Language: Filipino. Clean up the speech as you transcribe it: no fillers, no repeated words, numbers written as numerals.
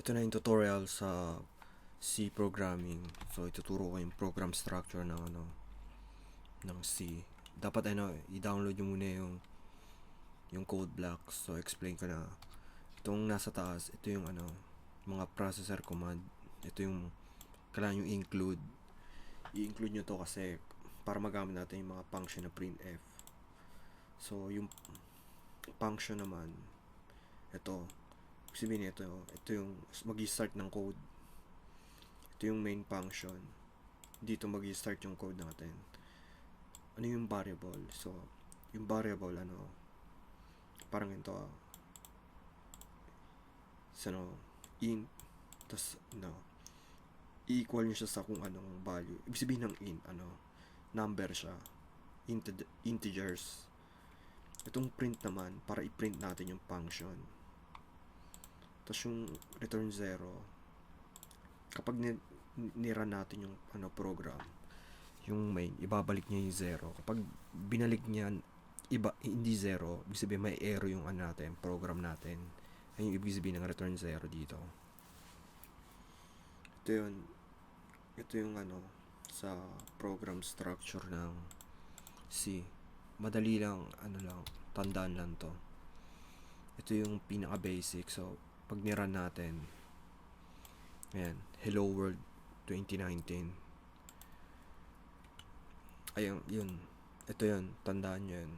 Ito na yung tutorial sa C programming. So ituturo ko yung program structure ng C. Dapat i-download nyo muna yung code blocks. So explain ko na. Itong nasa taas, ito yung mga processor command. Ito yung kailangan yung include. I-include nyo to kasi para magamit natin yung mga function na printf. So yung function naman, ito sabihin ito yung mag-start ng code. Ito yung main function. Dito mag-start yung code natin. Ano yung variable? So yung variable parang ito int, tas i-equal nyo siya sa kung anong value. Ibig sabihin ng int number siya, integers. Itong print naman para i-print natin yung function. Tapos yung return 0, kapag nirun natin yung program, yung main, ibabalik niya yung 0. Kapag binalik niya hindi 0, ibig sabihin may error yung natin, program natin. Ayun yung ibig sabihin ng return 0 dito. Ito yung sa program structure ng C. Madali lang, tandaan lang to. Ito yung pinaka basic. So pag nirun natin, ayan, hello world 2019. Ayun, yun. Ito yun, tandaan nyo yun.